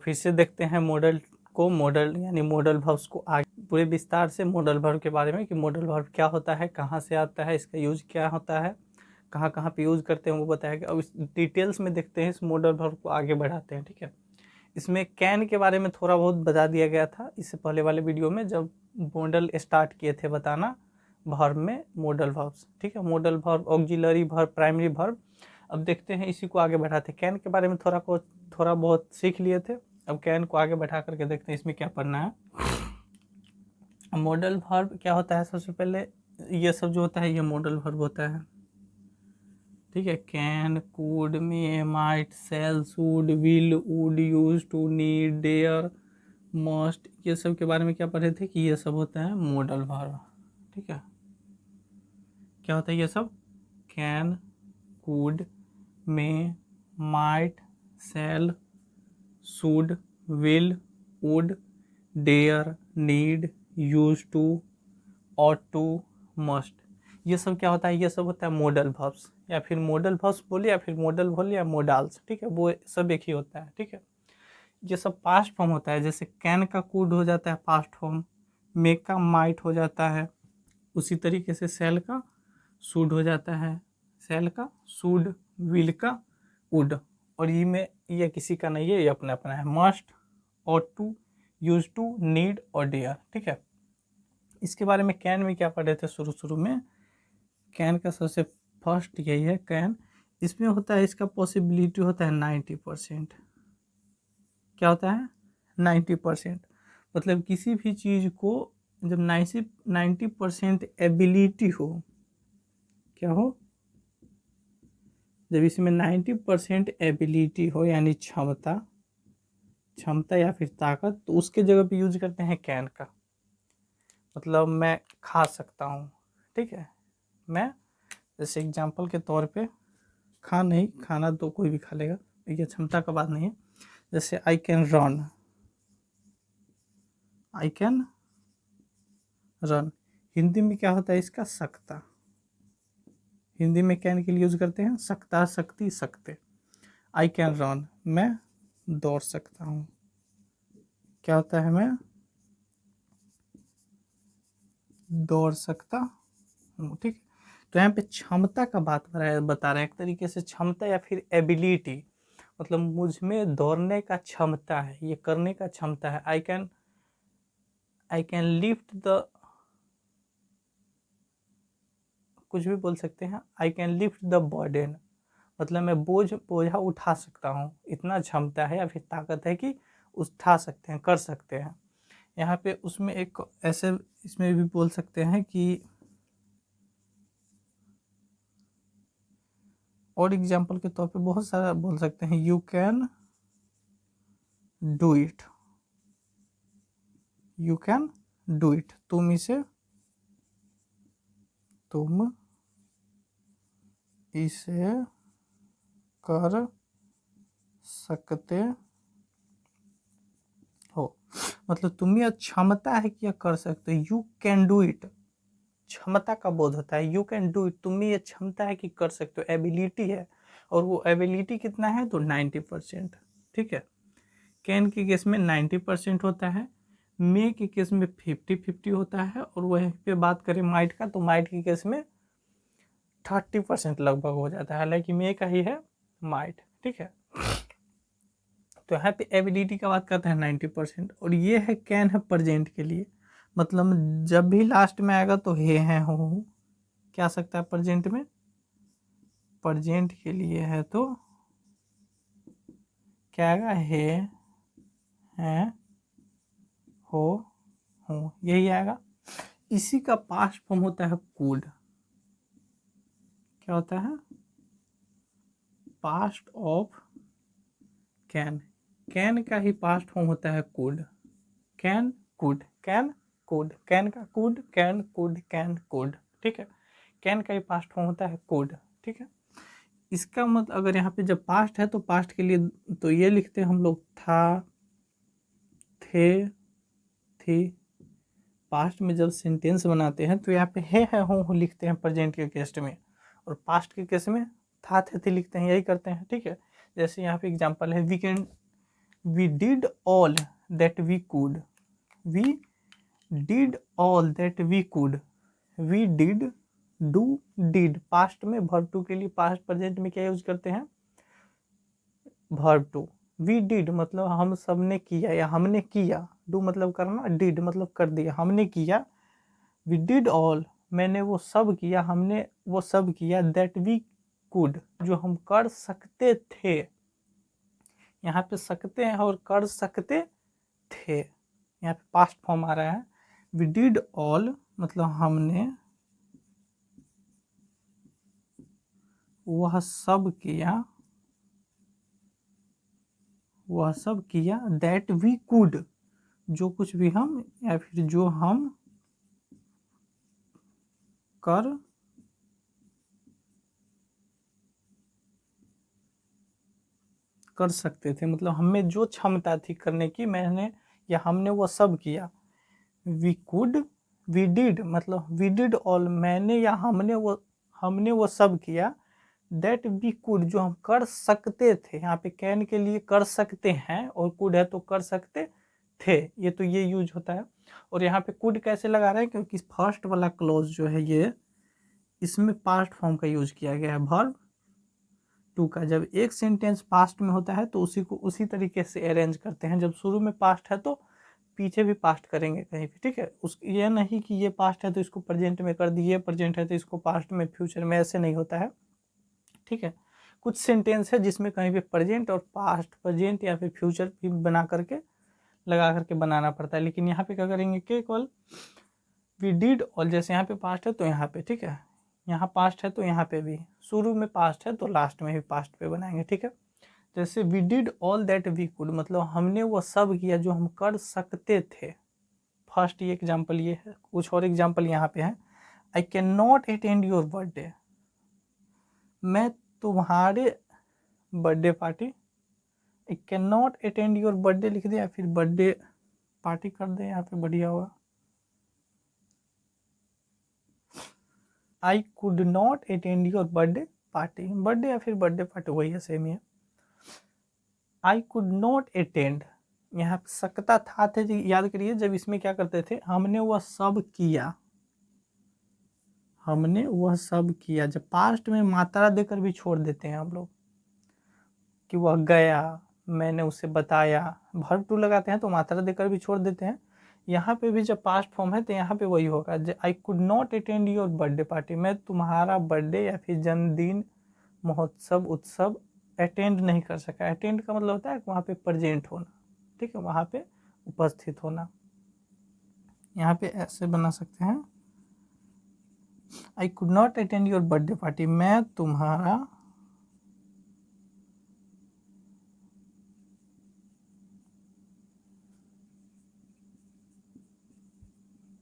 फिर से देखते हैं मॉडल को, मॉडल यानी मॉडल वर्ब्स को आगे पूरे विस्तार से मॉडल वर्ब के बारे में कि मॉडल वर्ब क्या होता है, कहाँ से आता है, इसका यूज क्या होता है, कहाँ कहाँ पे यूज़ करते हैं वो बताएगा। अब इस डिटेल्स में देखते हैं, इस मॉडल वर्ब को आगे बढ़ाते हैं। ठीक है, इसमें कैन के बारे में थोड़ा बहुत बता दिया गया था इससे पहले वाले वीडियो में जब मॉडल स्टार्ट किए थे बताना वर्ब में मॉडल वर्ब्स। ठीक है, modal verb, auxiliary verb, primary verb. अब देखते हैं इसी को आगे बढ़ाते हैं। कैन के बारे में थोड़ा बहुत सीख लिए थे, अब कैन को आगे बढ़ा करके देखते हैं इसमें क्या पढ़ना है। मॉडल वर्ब क्या होता है, सबसे पहले ये सब जो होता है ये मॉडल वर्ब होता है। ठीक है, can, could, may, might, shall, should, will, would, use to, need, dare, must, ये सब के बारे में क्या पढ़े थे कि ये सब होता है मॉडल वर्ब। ठीक है, क्या होता है ये सब, can, could, may, might, shall, should, will, would, dare, need, use to, ought to, must, ये सब क्या होता है, ये सब होता है मॉडल वर्ब्स, या फिर मॉडल वर्ब्स बोलिए, या फिर मॉडल बोलिए, या मॉडल्स। ठीक है, वो सब एक ही होता है। ठीक है, ये सब पास्ट फॉर्म होता है, जैसे कैन का कुड हो जाता है पास्ट फॉर्म, मेक का माइट हो जाता है, उसी तरीके से सेल का शुड हो जाता है, सेल का शुड, विल का वुड, और ये में ये किसी का नहीं है, ये अपना अपना है, must, ought to, use to, need और डेयर। ठीक है, इसके बारे में कैन में क्या पढ़े थे शुरू में, कैन का सबसे फर्स्ट यही है कैन, इसमें होता है, इसका पॉसिबिलिटी होता है 90%। क्या होता है 90%, मतलब किसी भी चीज़ को जब 90% एबिलिटी हो, क्या हो, जब इसमें 90% एबिलिटी हो यानी क्षमता या फिर ताकत, तो उसके जगह पे यूज करते हैं कैन का। मतलब मैं खा सकता हूँ। ठीक है, मैं जैसे एग्जांपल के तौर पे खाना तो कोई भी खा लेगा, ये क्षमता का बात नहीं है। जैसे आई कैन रन, हिंदी में क्या होता है इसका, सकता, हिंदी में कैन के लिए यूज करते हैं सकता, शक्ति, सकते। आई कैन रन, मैं दौड़ सकता हूँ। क्या होता है, मैं दौड़ सकता हूँ। ठीक है, तो यहाँ पे क्षमता का बात बता रहे हैं, एक तरीके से क्षमता या फिर एबिलिटी, मतलब मुझ में दौड़ने का क्षमता है, ये करने का क्षमता है। आई कैन लिफ्ट द, कुछ भी बोल सकते हैं, I can lift the burden, मतलब मैं बोझा उठा सकता हूँ, इतना क्षमता है या फिर ताकत है कि उठा सकते हैं, कर सकते हैं। यहाँ पे उसमें एक ऐसे इसमें भी बोल सकते हैं कि, और एग्जाम्पल के तौर पे बहुत सारा बोल सकते हैं, you can do it, you can do it, तुम इसे कर सकते हो, मतलब तुम्हें क्षमता है कि यह कर सकते हो। यू कैन डू इट, क्षमता का बोध होता है, यू कैन डू इट, तुम्हें यह क्षमता है कि कर सकते हो, एबिलिटी है, और वो एबिलिटी कितना है तो 90%। ठीक है, कैन के केस में 90% होता है, मे के केस में 50-50 होता है, और वहीं पे बात करें माइट का, तो माइट के केस में 30% लगभग हो जाता है, हालांकि मे का ही है माइट। ठीक है, तो यहाँ पे एबिलिटी का बात करते हैं 90%, और ये है कैन है प्रेजेंट के लिए, मतलब जब भी लास्ट में आएगा तो हे है हो, क्या आ सकता है प्रेजेंट में, प्रेजेंट के लिए है तो क्या आएगा, हे है हो हूँ, यही आएगा। इसी का पास्ट फॉर्म होता है कुड, क्या होता है, पास्ट ऑफ कैन, कैन का ही पास्ट फॉर्म होता है could, can could, can could, can का could, can could, can could. ठीक है, कैन का ही पास्ट फॉर्म होता है कुड। ठीक है, इसका मतलब अगर यहाँ पे जब पास्ट है तो पास्ट के लिए तो ये लिखते हैं हम लोग, था, थे, थी। पास्ट में जब सेंटेंस बनाते हैं तो यहाँ पे है हो लिखते हैं प्रेजेंट के केस में, और पास्ट के केस में था, थे, थी लिखते हैं, यही करते हैं। ठीक है, जैसे यहाँ पे एग्जांपल है, we can we did all that we could, we did all that we could, we did, do, did, past में वर्ब टू के लिए पास्ट प्रेजेंट में क्या यूज करते हैं, वर्ब टू। वी डिड मतलब हम सब ने किया या हमने किया, डू मतलब करना, डिड मतलब कर दिया, हमने किया। वी डिड ऑल मैंने वो सब किया, हमने वो सब किया, दैट वी कुड जो हम कर सकते थे, यहाँ पे सकते हैं और कर सकते थे, यहाँ पे पास्ट फॉर्म आ रहा है। वी डिड ऑल मतलब हमने वह सब किया, वह सब किया, दैट वी कुड जो कुछ भी हम या फिर जो हम कर सकते थे, मतलब हमें जो क्षमता थी करने की, मैंने या हमने वो सब किया। वी कुड, वी डिड मतलब वी डिड ऑल मैंने या हमने वो सब किया, दैट वी कुड जो हम कर सकते थे, यहाँ पे कैन के लिए कर सकते हैं और कुड है तो कर सकते थे, ये तो ये यूज होता है। और यहाँ पे कुड कैसे लगा रहे हैं, क्योंकि फर्स्ट वाला क्लॉज जो है ये, इसमें पास्ट फॉर्म का यूज किया गया है वर्ब टू का। जब एक सेंटेंस पास्ट में होता है तो उसी को उसी तरीके से अरेंज करते हैं, जब शुरू में पास्ट है तो पीछे भी पास्ट करेंगे कहीं भी, ठीक है। उस ये नहीं कि ये पास्ट है तो इसको प्रेजेंट में कर दिए, प्रेजेंट है तो इसको पास्ट में, फ्यूचर में, ऐसे नहीं होता है, ठीक है। कुछ सेंटेंस है जिसमें कहीं भी प्रेजेंट और पास्ट, प्रेजेंट या फिर फ्यूचर भी बना करके लगा करके बनाना पड़ता है, लेकिन यहाँ पे क्या करेंगे, केवल वी डिड ऑल, जैसे यहाँ पे पास्ट है तो यहाँ पे, ठीक है, यहाँ पास्ट है तो यहाँ पे भी, शुरू में पास्ट है तो लास्ट में भी पास्ट पे बनाएंगे, ठीक है। जैसे we did all that we could मतलब हमने वो सब किया जो हम कर सकते थे। फर्स्ट ये एग्जाम्पल ये है, कुछ और एग्जाम्पल यहाँ पे है। I can not attend your birthday, मैं तुम्हारे birthday party, I can not attend your birthday लिख दे या फिर बर्थडे पार्टी कर दे, यहाँ पे बढ़िया होगा। I could not attend your birthday party, birthday या फिर बर्थडे पार्टी वही है, सेम ही है। आई कुड नॉट अटेंड, यहाँ पे सकता था थे, याद करिए जब इसमें क्या करते थे, हमने वह सब किया, हमने वह सब किया। जब पास्ट में मात्रा देकर भी छोड़ देते हैं हम लोग कि वह गया, मैंने उसे बताया, वर्ब टू लगाते हैं तो मात्रा देकर भी छोड़ देते हैं। यहाँ पे भी जब पास्ट फॉर्म है तो यहाँ पे वही होगा, I could not attend your birthday party, मैं तुम्हारा बर्थडे या फिर जन्मदिन, महोत्सव, उत्सव अटेंड नहीं कर सका। अटेंड का मतलब होता है वहाँ पे प्रेजेंट होना, ठीक है, वहाँ पे उपस्थित होना। यहाँ पे ऐसे बना सकते हैं, I could not attend your birthday party, मैं तुम्हारा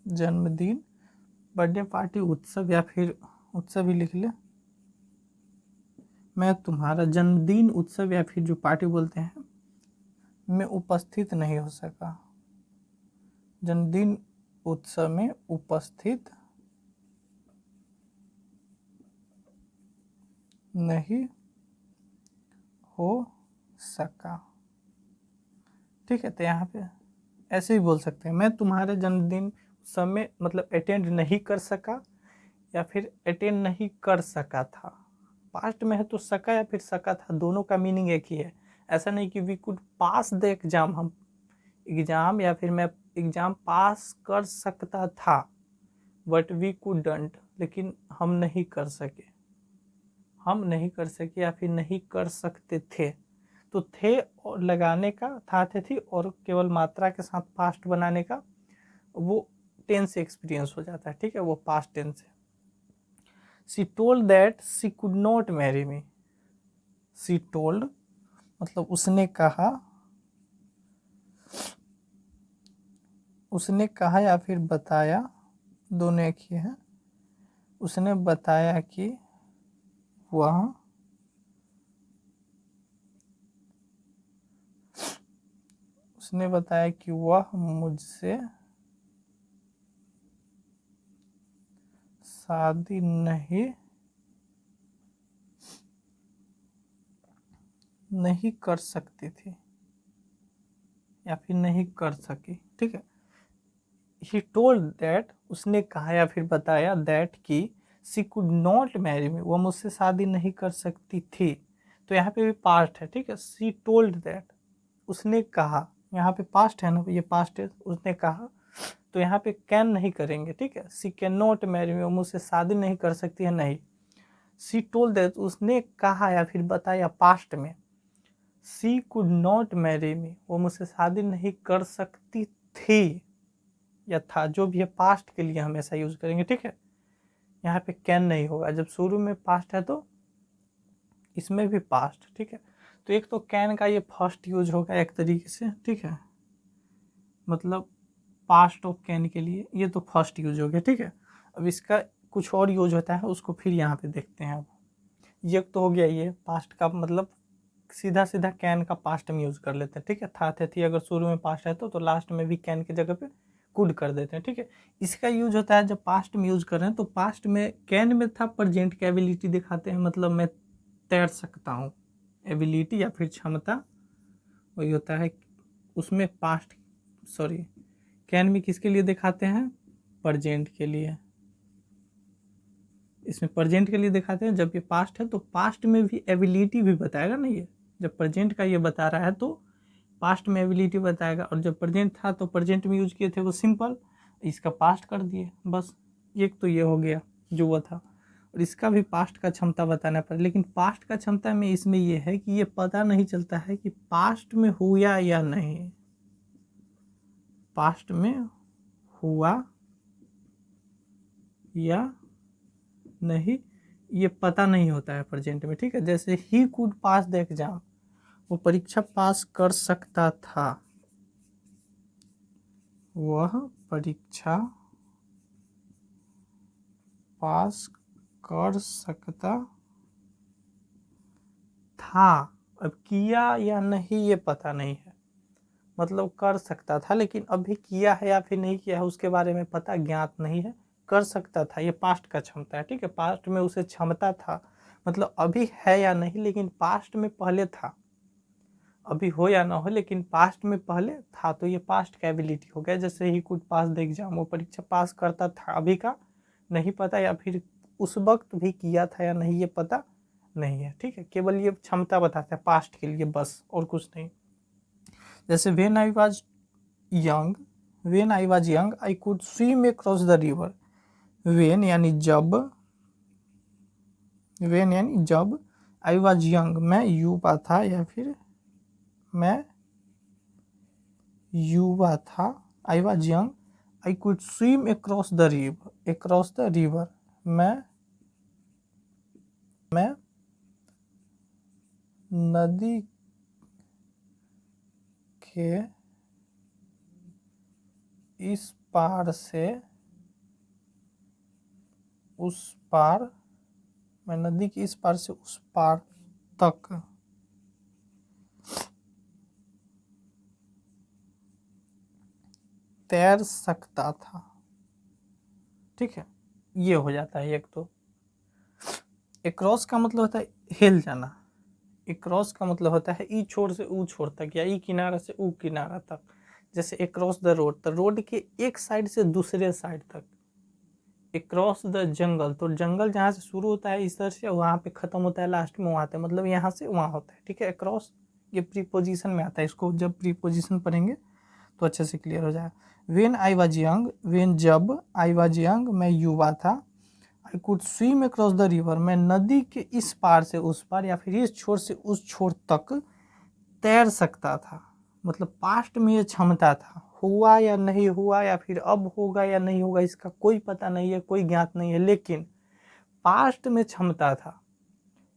जन्मदिन, बर्थडे पार्टी, उत्सव या फिर उत्सव ही लिख ले, मैं तुम्हारा जन्मदिन, उत्सव या फिर जो पार्टी बोलते हैं में उपस्थित नहीं हो सका, जन्मदिन उत्सव में उपस्थित नहीं हो सका, ठीक है। तो यहाँ पे ऐसे ही बोल सकते हैं, मैं तुम्हारे जन्मदिन उत्सव में मतलब अटेंड नहीं कर सका या फिर अटेंड नहीं कर सका था। पास्ट में है तो सका या फिर सका था, दोनों का मीनिंग एक ही है। ऐसा नहीं कि we could pass the exam, हम एग्जाम या फिर मैं एग्जाम पास कर सकता था, बट वी कुडंट, लेकिन हम नहीं कर सके, हम नहीं कर सके या फिर नहीं कर सकते थे। तो थे और लगाने का था थे थी और केवल मात्रा के साथ पास्ट बनाने का वो टेंस से एक्सपीरियंस हो जाता है, ठीक है, वो पास्ट टेंस है। She told that she could not marry me, she told मतलब उसने कहा, उसने कहा या फिर बताया, दोनों एक ही है। उसने बताया कि वह उसने बताया कि वह मुझसे शादी नहीं कर सकती थी, या फिर नहीं कर सकी, ठीक है। ही टोल्ड दैट, उसने कहा या फिर बताया, दैट कि she could not marry me, वो मुझसे शादी नहीं कर सकती थी। तो यहाँ पे भी पास्ट है, ठीक है। शी टोल्ड दैट, उसने कहा, यहाँ पे पास्ट है ना, ये पास्ट है, उसने कहा। तो यहाँ पे कैन नहीं करेंगे, ठीक है। She can not marry me, वो मुझसे शादी नहीं कर सकती है, नहीं। शी टोल्ड दैट, उसने कहा या फिर बताया पास्ट में। She could not marry me, वो मुझसे शादी नहीं कर सकती थी या था, जो भी है पास्ट के लिए हमेशा यूज करेंगे, ठीक है। यहाँ पे कैन नहीं होगा, जब शुरू में पास्ट है तो इसमें भी पास्ट, ठीक है। तो एक तो कैन का ये फर्स्ट यूज होगा एक तरीके से, ठीक है, मतलब पास्ट ऑफ कैन के लिए ये तो फर्स्ट यूज हो गया, ठीक है। अब इसका कुछ और यूज होता है, उसको फिर यहाँ पे देखते हैं। अब ये तो हो गया, ये पास्ट का मतलब सीधा सीधा कैन का पास्ट में यूज कर लेते हैं, ठीक है। था थे थी अगर शुरू में पास्ट है तो लास्ट में भी कैन की जगह पे कुड कर देते हैं, ठीक है। इसका यूज होता है जब पास्ट में यूज कर रहे हैं, तो पास्ट में कैन में था प्रेजेंट की एबिलिटी दिखाते हैं, मतलब मैं तैर सकता हूँ, एबिलिटी या फिर क्षमता वही होता है उसमें पास्ट, सॉरी, कैन में किसके लिए दिखाते हैं, प्रेजेंट के लिए। इसमें प्रेजेंट के लिए दिखाते हैं, जब ये पास्ट है तो पास्ट में भी एबिलिटी भी बताएगा ना। ये जब प्रेजेंट का ये बता रहा है तो पास्ट में एबिलिटी बताएगा, और जब प्रेजेंट था तो प्रेजेंट में यूज किए थे वो सिंपल, इसका पास्ट कर दिए बस। एक तो ये हो गया जो वो था, और इसका भी पास्ट का क्षमता बताना पड़ा, लेकिन पास्ट का क्षमता में इसमें ये है कि ये पता नहीं चलता है कि पास्ट में हुआ या नहीं, पास्ट में हुआ या नहीं ये पता नहीं होता है प्रेजेंट में, ठीक है। जैसे he could pass the exam, वो परीक्षा पास कर सकता था, वह परीक्षा पास कर सकता था। अब किया या नहीं ये पता नहीं है, मतलब कर सकता था, लेकिन अभी किया है या फिर नहीं किया है उसके बारे में पता ज्ञात नहीं है। कर सकता था ये पास्ट का क्षमता है, ठीक है। पास्ट में उसे क्षमता था, मतलब अभी है या नहीं, लेकिन पास्ट में पहले था। अभी हो या ना हो लेकिन पास्ट में पहले था, तो ये पास्ट का एबिलिटी हो गया। जैसे he could pass the exam, वो परीक्षा पास करता था, अभी का नहीं पता, या फिर उस वक्त भी किया था या नहीं ये पता नहीं है, ठीक है। केवल ये क्षमता बताता है पास्ट के लिए बस, और कुछ नहीं। जैसे when I was young, when I was young I could swim across the river. When यानी जब, व्हेन यानी जब, आई वाज यंग मैं युवा था या फिर मैं युवा था, I was young I could swim across the river, across the river मैं नदी के इस पार से उस पार, मैं नदी के इस पार से उस पार तक तैर सकता था, ठीक है। ये हो जाता है एक तो। एक्रॉस का मतलब होता है हिल जाना, एक्रॉस का मतलब होता है ई छोर से ऊ छोर तक, या ई किनारा से ऊ किनारा तक। जैसे एक्रॉस द रोड, तो रोड के एक साइड से दूसरे साइड तक। एक्रॉस द जंगल, तो जंगल जहाँ से शुरू होता है इस तरह से, वहाँ पे खत्म होता है लास्ट में वहाँ तक, मतलब यहाँ से वहाँ होता है, ठीक है। एक्रॉस ये प्रीपोजिशन में आता है, इसको जब प्रीपोजिशन पढ़ेंगे तो अच्छे से क्लियर हो जाएगा। When I was young, when जब आई वाज यंग मैं युवा था, I could swim across the river मैं नदी के इस पार से उस पार या फिर इस छोर से उस छोर तक तैर सकता था। मतलब पास्ट में ये क्षमता था, हुआ या नहीं हुआ या फिर अब होगा या नहीं होगा इसका कोई पता नहीं है, कोई ज्ञात नहीं है, लेकिन पास्ट में क्षमता था,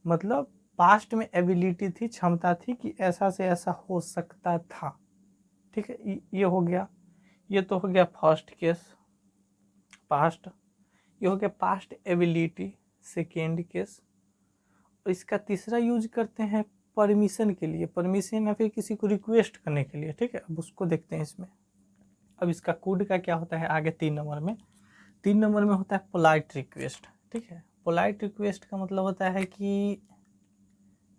मतलब पास्ट में एबिलिटी थी, क्षमता थी कि ऐसा से ऐसा हो सकता था, ठीक है। ये हो गया, ये तो हो गया फर्स्ट केस पास्ट। ये हो गया पास्ट एबिलिटी सेकेंड केस। और इसका तीसरा यूज करते हैं परमिशन के लिए, परमिशन या फिर किसी को रिक्वेस्ट करने के लिए, ठीक है। अब उसको देखते हैं इसमें। अब इसका कोड का क्या होता है आगे 3 नंबर में, 3 नंबर में होता है पोलाइट रिक्वेस्ट, ठीक है। पोलाइट रिक्वेस्ट का मतलब होता है कि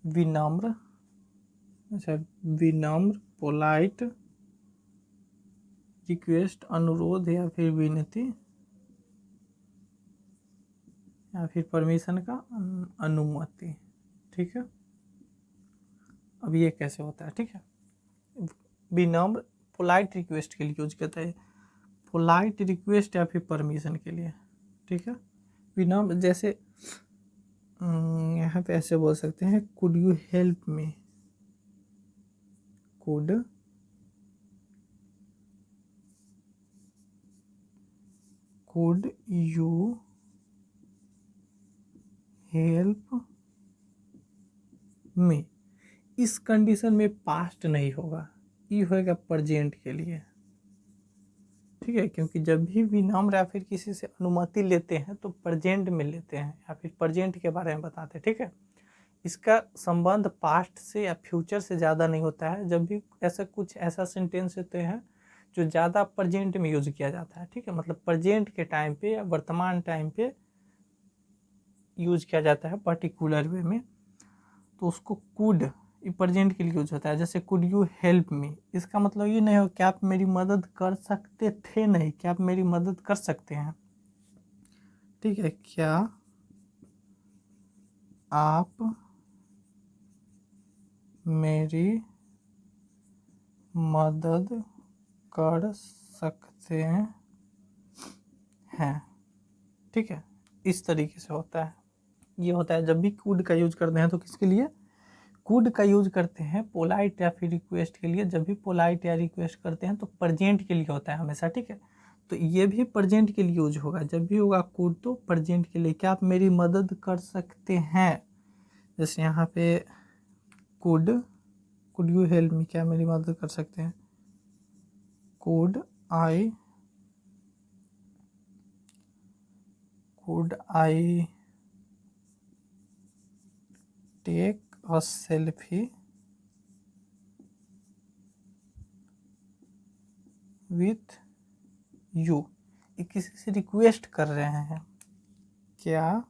विनम्र, अच्छा विनम्र पोलाइट रिक्वेस्ट अनुरोध या फिर विनती या फिर परमिशन का अनुमति। ठीक है, अब ये कैसे होता है, ठीक है। विनम्र पोलाइट रिक्वेस्ट के लिए यूज करता है, पोलाइट रिक्वेस्ट या फिर परमिशन के लिए, ठीक है। विनम्र जैसे यहाँ पे ऐसे बोल सकते हैं, could you help me, could you help me. इस कंडीशन में पास्ट नहीं होगा, ये होगा प्रेजेंट के लिए, ठीक है। क्योंकि जब भी विनम्र या फिर किसी से अनुमति लेते हैं तो प्रेजेंट में लेते हैं या फिर प्रेजेंट के बारे में बताते हैं, ठीक है। इसका संबंध पास्ट से या फ्यूचर से ज़्यादा नहीं होता है। जब भी ऐसा सेंटेंस होते हैं जो ज़्यादा प्रेजेंट में यूज किया जाता है, ठीक है, मतलब प्रेजेंट के टाइम पे या वर्तमान टाइम पे यूज किया जाता है पर्टिकुलर वे में, तो उसको कुड प्रेजेंट के लिए यूज होता है। जैसे कुड यू हेल्प मी, इसका मतलब ये नहीं हो कि आप मेरी मदद कर सकते थे, नहीं, कि आप मेरी मदद कर सकते हैं, ठीक है। क्या आप मेरी मदद कर सकते हैं, ठीक है। इस तरीके से होता है, ये होता है। जब भी कुड का यूज करते हैं तो किसके लिए कुड का यूज करते हैं, पोलाइट या फिर रिक्वेस्ट के लिए। जब भी पोलाइट या रिक्वेस्ट करते हैं तो प्रेजेंट के लिए होता है हमेशा, ठीक है। तो ये भी प्रेजेंट के लिए यूज होगा, जब भी होगा कुड तो प्रेजेंट के लिए। क्या आप मेरी मदद कर सकते हैं, जैसे यहाँ पे कुड यू हेल्प मी, क्या मेरी मदद कर सकते हैं। Could I take a selfie with you. ये किसी से रिक्वेस्ट कर रहे हैं, क्या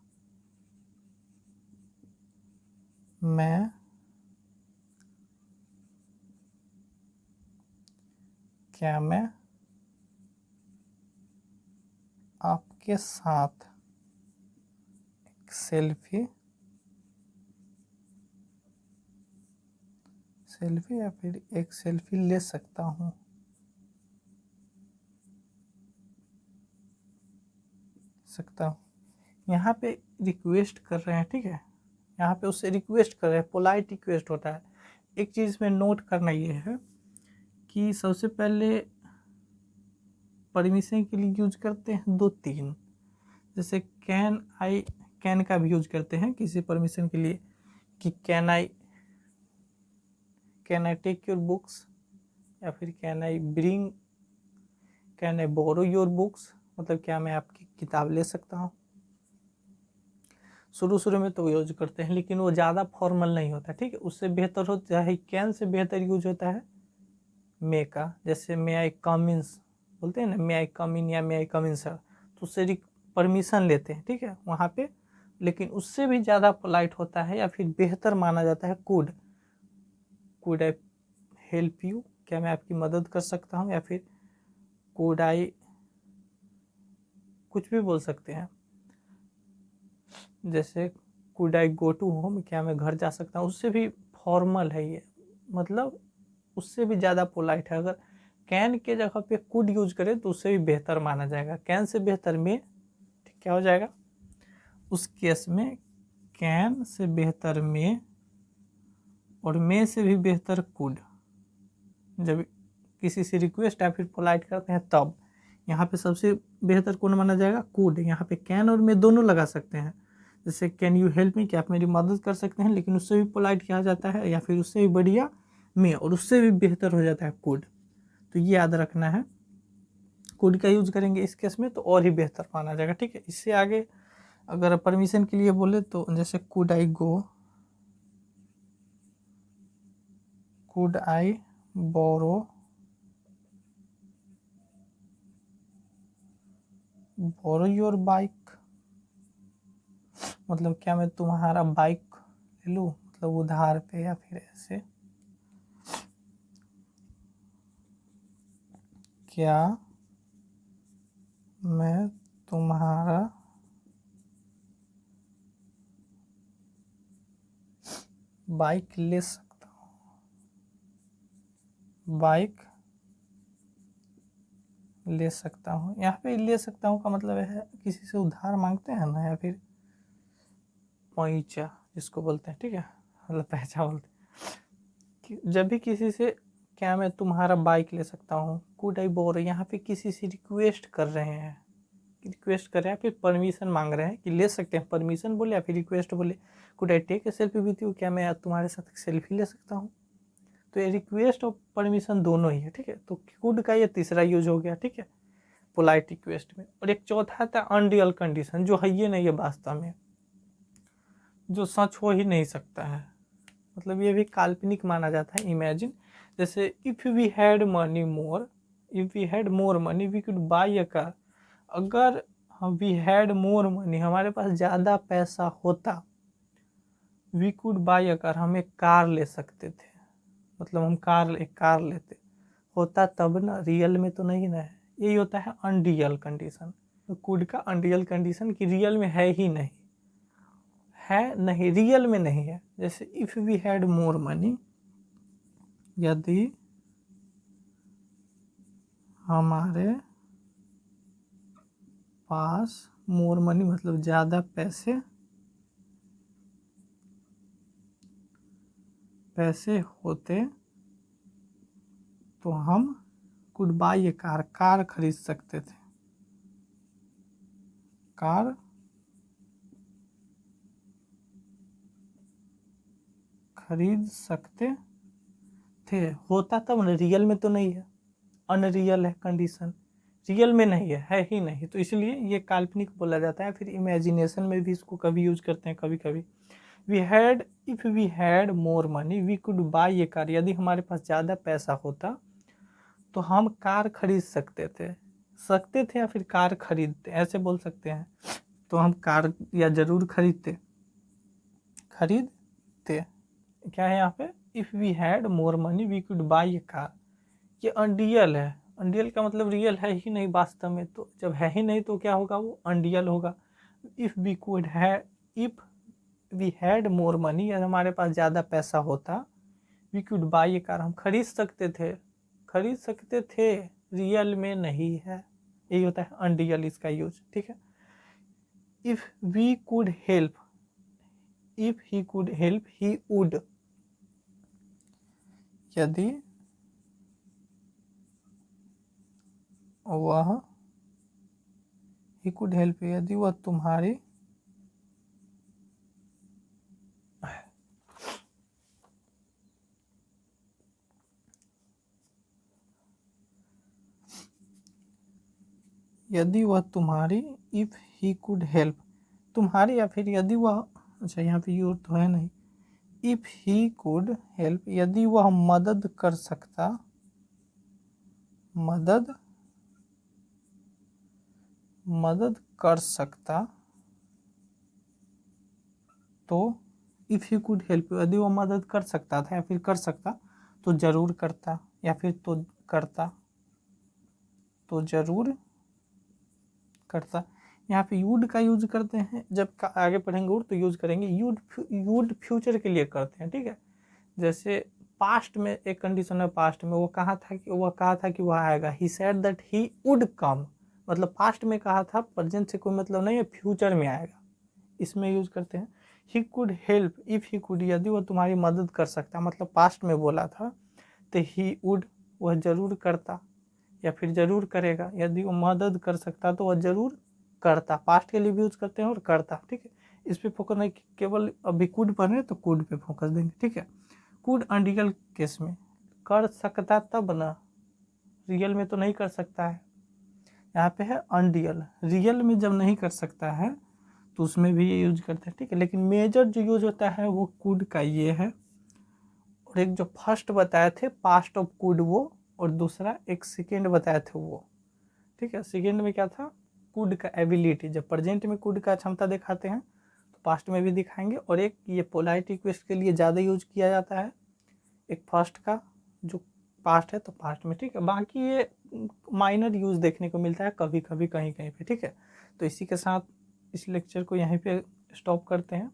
मैं आपके साथ एक सेल्फी या फिर एक सेल्फी ले सकता हूँ। यहाँ पे रिक्वेस्ट कर रहे हैं, ठीक है, यहाँ पे उससे रिक्वेस्ट कर रहे हैं, पोलाइट रिक्वेस्ट होता है। एक चीज़ में नोट करना ये है कि सबसे पहले परमिशन के लिए यूज करते हैं 2-3, जैसे कैन का भी यूज करते हैं किसी परमिशन के लिए, कि can I take your books, या फिर can I borrow your books, मतलब क्या मैं आपकी किताब ले सकता हूँ। शुरू में तो यूज करते हैं, लेकिन वो ज़्यादा फॉर्मल नहीं होता, ठीक है। उससे बेहतर होता है, कैन से बेहतर यूज होता है मे का। जैसे मे आई कम इन बोलते हैं ना, मे आई कम इन या मे आई कम इन सर, तो उससे परमिशन लेते हैं, ठीक है, वहाँ पे। लेकिन उससे भी ज़्यादा पोलाइट होता है या फिर बेहतर माना जाता है कुड आई हेल्प यू, क्या मैं आपकी मदद कर सकता हूँ, या फिर कुड आई कुछ भी बोल सकते हैं। जैसे could I go to home, क्या मैं घर जा सकता हूँ, उससे भी फॉर्मल है ये, मतलब उससे भी ज़्यादा पोलाइट है। अगर कैन के जगह पे कुड यूज करें तो उससे भी बेहतर माना जाएगा, कैन से बेहतर में, ठीक, क्या हो जाएगा उस केस में, कैन से बेहतर में और में से भी बेहतर कुड। जब किसी से रिक्वेस्ट या फिर पोलाइट करते हैं तब यहाँ पे सबसे बेहतर कौन माना जाएगा, कुड। यहाँ पे कैन और में दोनों लगा सकते हैं, जैसे कैन यू हेल्प मी, क्या आप मेरी मदद कर सकते हैं, लेकिन उससे भी पोलाइट किया जाता है, या फिर उससे भी बढ़िया में, और उससे भी बेहतर हो जाता है कुड। तो ये याद रखना है, कुड का यूज करेंगे इस केस में तो और ही बेहतर माना जाएगा, ठीक है। इससे आगे अगर परमिशन के लिए बोले तो जैसे could I borrow your bike, मतलब क्या मैं तुम्हारा बाइक ले लूँ, मतलब उधार पे या फिर ऐसे। क्या मैं तुम्हारा बाइक ले सकता हूँ? बाइक ले सकता हूँ, यहाँ पे ले सकता हूँ का मतलब है किसी से उधार मांगते हैं ना, या फिर पैंचा जिसको बोलते हैं, ठीक है, मतलब पैसा बोलते हैं जब भी किसी से क्या मैं तुम्हारा बाइक ले सकता हूँ, कुड आई बोरो, यहाँ पे किसी से रिक्वेस्ट कर रहे हैं, रिक्वेस्ट कर रहे हैं, फिर परमिशन मांग रहे हैं कि ले सकते हैं, परमिशन बोले या फिर रिक्वेस्ट बोले। Could I take a selfie with you, क्या मैं तुम्हारे साथ सेल्फी ले सकता हूँ? तो ये रिक्वेस्ट और परमिशन दोनों ही है, ठीक है। तो कुड का ये तीसरा यूज हो गया, ठीक है, पोलाइट रिक्वेस्ट में। और एक चौथा था अनरियल कंडीशन, जो है ये नहीं है वास्तव में, जो सच हो ही नहीं सकता है, मतलब ये भी काल्पनिक माना जाता है। इमेजिन, जैसे if we had money more, if we had more money we could buy a car, अगर हम वी हैड मोर मनी, हमारे पास ज़्यादा पैसा होता, we could buy a car, हम एक कार ले सकते थे, मतलब हम एक कार लेते, होता तब ना, रियल में तो नहीं ना है। यही होता है अनरियल कंडीशन। तो कुड का अनरियल कंडीशन कि रियल में है ही नहीं, है नहीं, रियल में नहीं है। जैसे if we had more money, यदि हमारे पास मोर मनी मतलब ज़्यादा पैसे होते तो हम कुड बाई ए कार खरीद सकते थे, कार खरीद सकते थे, होता तब ना, रियल में तो नहीं है, अनरियल है कंडीशन, रियल में नहीं है ही नहीं, तो इसलिए ये काल्पनिक बोला जाता है। फिर इमेजिनेशन में भी इसको कभी यूज करते हैं, कभी कभी। If we had more money we could buy a car, यदि हमारे पास ज़्यादा पैसा होता तो हम कार खरीद सकते थे या फिर कार खरीदते, ऐसे बोल सकते हैं। तो हम कार या जरूर खरीदते, क्या है यहाँ पे, if we had more money we could buy a car, ये अनरियल है। अनरियल का मतलब रियल है ही नहीं वास्तव में, तो जब है ही नहीं तो क्या होगा, वो अनरियल होगा। If we had more money, या हमारे पास ज़्यादा पैसा होता, we could buy a car, हम खरीद सकते थे, रियल में नहीं है। यही होता है अनरियल, इसका यूज, ठीक है। If we could help, if he could help he would, यदि वह, ही कुड हेल्प, यदि वह तुम्हारी इफ ही कुड हेल्प, तुम्हारी, या फिर यदि वह, अच्छा यहाँ पे यू तो है नहीं, इफ ही कुड हेल्प, यदि वह मदद कर सकता, मदद कर सकता, तो इफ ही कुड हेल्प, यदि वह मदद कर सकता था या फिर कर सकता तो जरूर करता, या फिर तो करता, तो जरूर करता। यहाँ पे यूड का यूज करते हैं, जब आगे पढ़ेंगे वुड तो यूज करेंगे यूड फ्यूचर के लिए करते हैं, ठीक है। जैसे पास्ट में एक कंडीशन है, पास्ट में वो कहा था कि वह आएगा, he said that he would come, मतलब पास्ट में कहा था, प्रेजेंट से कोई मतलब नहीं है, फ्यूचर में आएगा, इसमें यूज करते हैं। ही could help if he could, यदि वह तुम्हारी मदद कर सकता, मतलब पास्ट में बोला था, तो ही वुड, वह जरूर करता या फिर जरूर करेगा, यदि वो मदद कर सकता तो वह जरूर करता, पास्ट के लिए भी यूज करते हैं और करता, ठीक है। इस पे फोकस नहीं, केवल अभी कुड पढ़ रहे तो कुड पे फोकस देंगे, ठीक है। कुड अनरियल केस में कर सकता तब ना, रियल में तो नहीं कर सकता है, यहाँ पे है अनरियल, रियल में जब नहीं कर सकता है तो उसमें भी ये यूज करते हैं, ठीक है। लेकिन मेजर जो यूज होता है वो कुड का ये है, और एक जो फर्स्ट बताए थे पास्ट ऑफ कुड वो, और दूसरा एक सेकेंड बताए थे वो, ठीक है। सेकेंड में क्या था, कुड का एबिलिटी, जब प्रेजेंट में कुड का क्षमता दिखाते हैं तो पास्ट में भी दिखाएंगे। और एक ये पोलाइट रिक्वेस्ट के लिए ज़्यादा यूज किया जाता है, एक फर्स्ट का जो पास्ट है तो पास्ट में, ठीक है। बाकी ये माइनर यूज़ देखने को मिलता है कभी कभी कहीं कहीं पे, ठीक है। तो इसी के साथ इस लेक्चर को यहीं पे स्टॉप करते हैं।